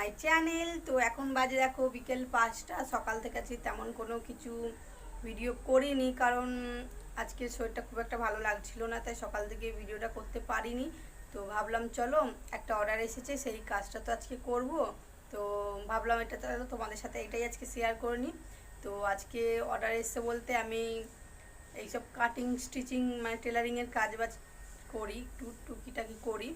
My channel. তো এখন বাজে দেখো বিকেল 5টা। সকাল থেকে আছি তেমন কোনো কিছু ভিডিও করিনি, কারণ আজকে শরীরটা খুব একটা ভালো লাগছিল না, তাই সকাল থেকে ভিডিওটা করতে পারিনি। তো ভাবলাম চলো একটা অর্ডার এসেছে, সেই কাজটা তো আজকে করব। তো ভাবলাম এটা তাহলে তোমাদের সাথে এটাই আজকে শেয়ার করে নিই। তো আজকে অর্ডার এসছে বলতে আমি এইসব কাটিং স্টিচিং মানে টেলারিংয়ের কাজ বাজ করি, টুকিটাকি করি।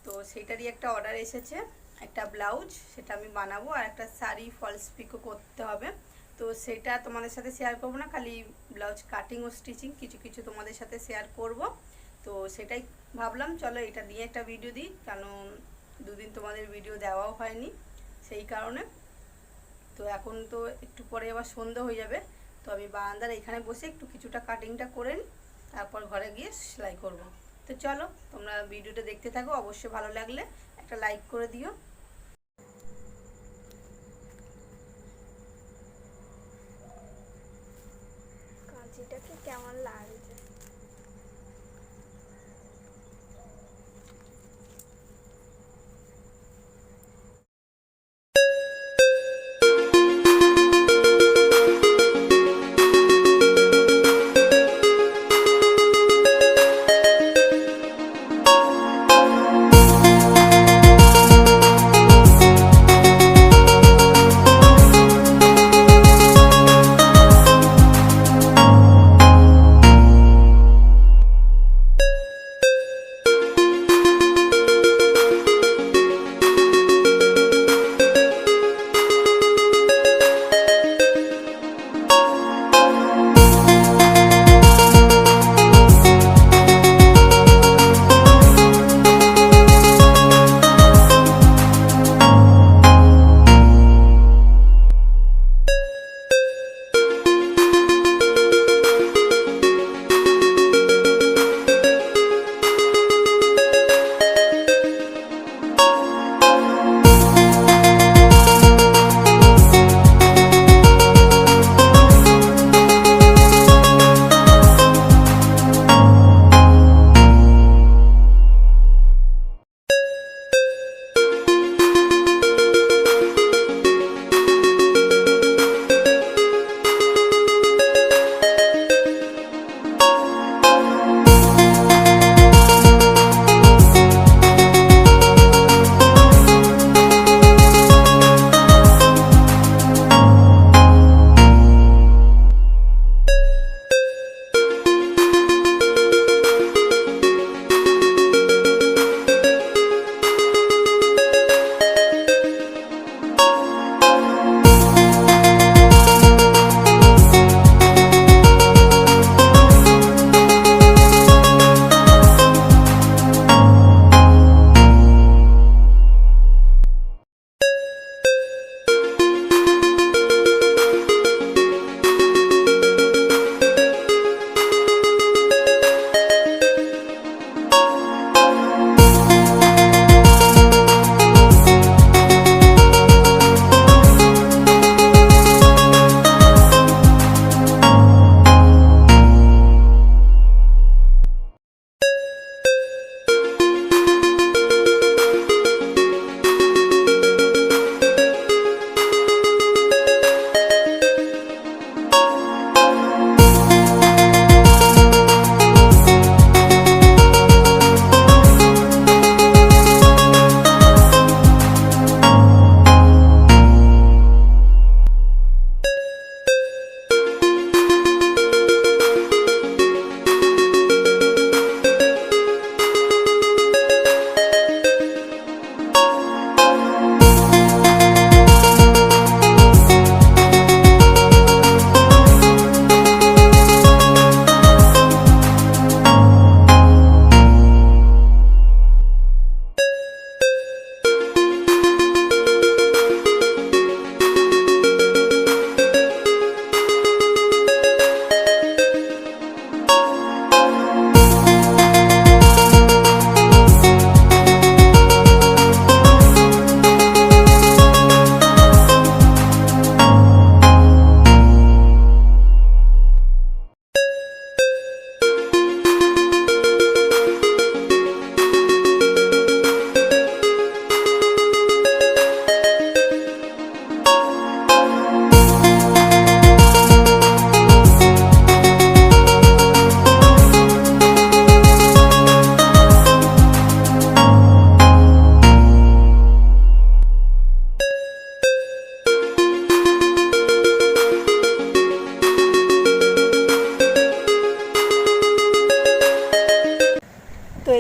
তো সেটারই একটা অর্ডার এসেছে, একটা ব্লাউজ সেটা আমি বানাবো, আর একটা শাড়ি ফলস পিকো করতে হবে। তো সেটা তোমাদের সাথে শেয়ার করবো না, খালি ব্লাউজ কাটিং ও স্টিচিং কিছু কিছু তোমাদের সাথে শেয়ার করব। তো সেটাই ভাবলাম চলো এটা নিয়ে একটা ভিডিও দিই, কারণ দুদিন তোমাদের ভিডিও দেওয়াও হয়নি সেই কারণে। তো এখন তো একটু পরে আবার সন্ধ্যা হয়ে যাবে, তো আমি বারান্দার এখানে বসে একটু কিছুটা কাটিংটা করে নিই, তারপর ঘরে গিয়ে সেলাই করব। তো চলো তোমরা ভিডিওটা দেখতে থাকো, অবশ্যই ভালো লাগলে একটা লাইক করে দিও। কাঁচিটাকে কেমন লাগছে?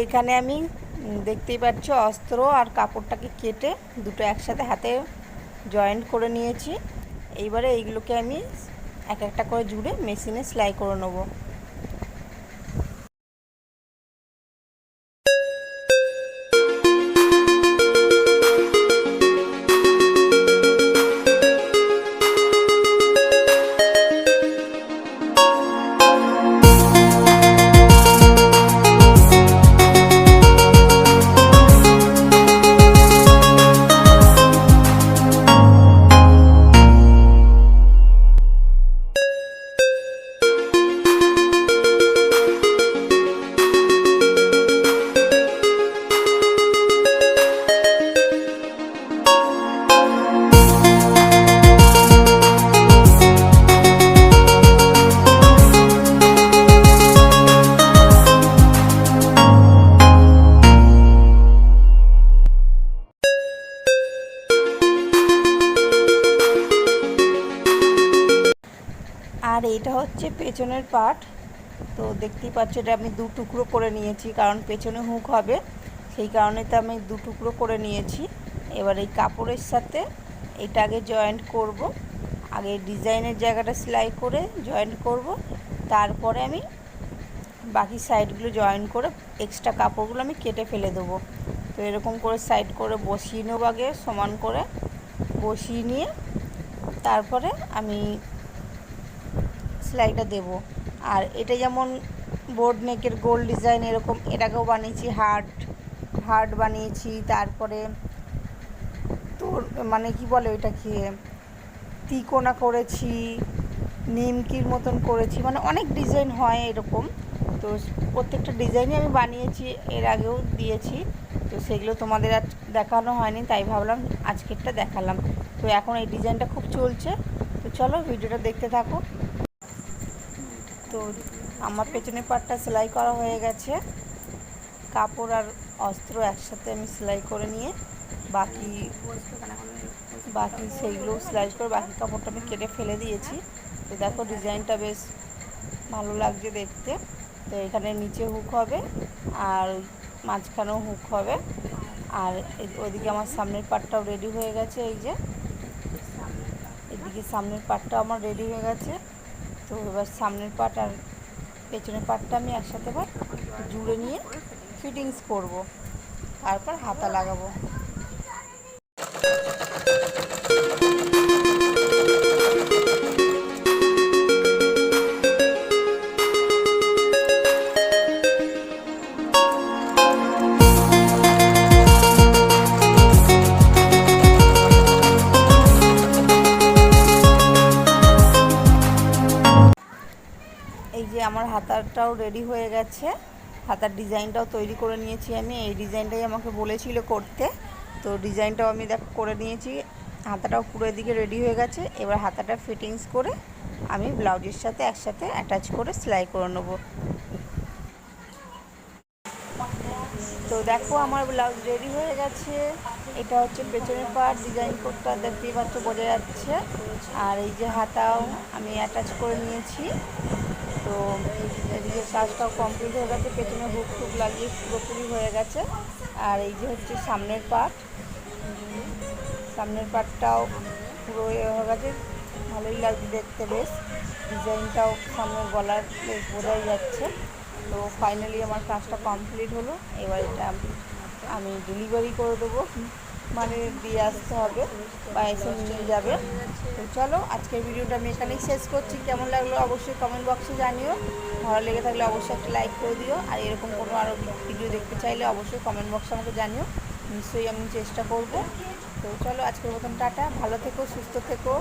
এখানে আমি দেখতেই পাচ্ছ অস্ত্র আর কাপড়টাকে কেটে দুটো একসাথে হাতে জয়েন্ট করে নিয়েছি। এইবারে এইগুলোকে আমি এক একটা করে জুড়ে মেশিনে সেলাই করে নেবো। আর এইটা হচ্ছে পেছনের পার্ট। তো দেখতেই পাচ্ছ এটা আমি দু টুকরো করে নিয়েছি, কারণ পেছনে হুক হবে, সেই কারণে তো আমি দু টুকরো করে নিয়েছি। এবার এই কাপড়ের সাথে এটা আগে জয়েন্ট করব, আগে ডিজাইনের জায়গাটা সেলাই করে জয়েন্ট করব, তারপরে আমি বাকি সাইডগুলো জয়েন করে এক্সট্রা কাপড়গুলো আমি কেটে ফেলে দেবো। তো এরকম করে সাইড করে বসিয়ে নেব, আগে সমান করে বসিয়ে নিয়ে তারপরে আমি সেলাইটা দেব। আর এটা যেমন বোর্ড নেকের গোল ডিজাইন এরকম, এটাকেও বানিয়েছি হার্ট বানিয়েছি, তারপরে তোর মানে কি বলে ওইটা কি তিকোনা করেছি, নিমকির মতন করেছি, মানে অনেক ডিজাইন হয় এরকম। তো প্রত্যেকটা ডিজাইনই আমি বানিয়েছি, এর আগেও দিয়েছি। তো সেগুলো তোমাদের আজ দেখানো হয়নি, তাই ভাবলাম আজকেরটা দেখালাম। তো এখন এই ডিজাইনটা খুব চলছে, তো চলো ভিডিওটা দেখতে থাকো। তো আমার পেছনের পাটটা সেলাই করা হয়ে গেছে, কাপড় আর অস্ত্র একসাথে আমি সেলাই করে নিয়ে বাকি সেইগুলো সেলাই করে বাকি কাপড়টা আমি কেটে ফেলে দিয়েছি। তো দেখো ডিজাইনটা বেশ ভালো লাগছে দেখতে। তো এখানে নিচে হুক হবে আর মাঝখানেও হুক হবে। আর ওইদিকে আমার সামনের পাটটাও রেডি হয়ে গেছে, এই যে এদিকে সামনের পাটটাও আমার রেডি হয়ে গেছে। তো এবার সামনের পাট আর পেছনের পাটটা আমি একসাথে এবার জুড়ে নিয়ে ফিটিংস করব, তারপর হাতা লাগাবো। এই যে আমার হাতাটাও রেডি হয়ে গেছে, হাতার ডিজাইনটাও তৈরি করে নিয়েছি আমি। এই ডিজাইনটাই আমাকে বলেছিল করতে, তো ডিজাইনটাও আমি দেখ করে নিয়েছি। হাতাটাও পুরো এদিকে রেডি হয়ে গেছে। এবার হাতাটা ফিটিংস করে আমি ব্লাউজের সাথে একসাথে অ্যাটাচ করে সেলাই করে নেব। তো দেখো আমার ব্লাউজ রেডি হয়ে গেছে। এটা হচ্ছে পেছনের পার্ট, ডিজাইন করতে দেখতেই পাচ্ছ বোঝা যাচ্ছে। আর এই যে হাতাও আমি অ্যাটাচ করে নিয়েছি। তো এদিকে কাজটাও কমপ্লিট হয়ে গেছে, পেছনে হুক টুক লাগিয়ে পুরোপুরি হয়ে গেছে। আর এই যে হচ্ছে সামনের পার্টটাও পুরো হয়ে গেছে, ভালোই লাগছে দেখতে বেশ। ডিজাইনটাও সামনের গলার বেশ বোঝাই যাচ্ছে। তো ফাইনালি আমার কাজটা কমপ্লিট হলো। এবার এটা আমি ডেলিভারি করে দেবো, মানে দিয়ে আসতে হবে বা এসে নিয়ে যাবে। তো চলো আজকের ভিডিওটা আমি এখানেই শেষ করছি। কেমন লাগলো অবশ্যই কমেন্ট বক্সে জানিও, ভালো লেগে থাকলে অবশ্যই একটা লাইক করে দিও। আর এরকম কোনো আরও ভিডিও দেখতে চাইলে অবশ্যই কমেন্ট বক্সে আমাকে জানিও, নিশ্চয়ই আমি চেষ্টা করব। তো চলো আজকের মতন টাটা, ভালো থেকো, সুস্থ থেকো।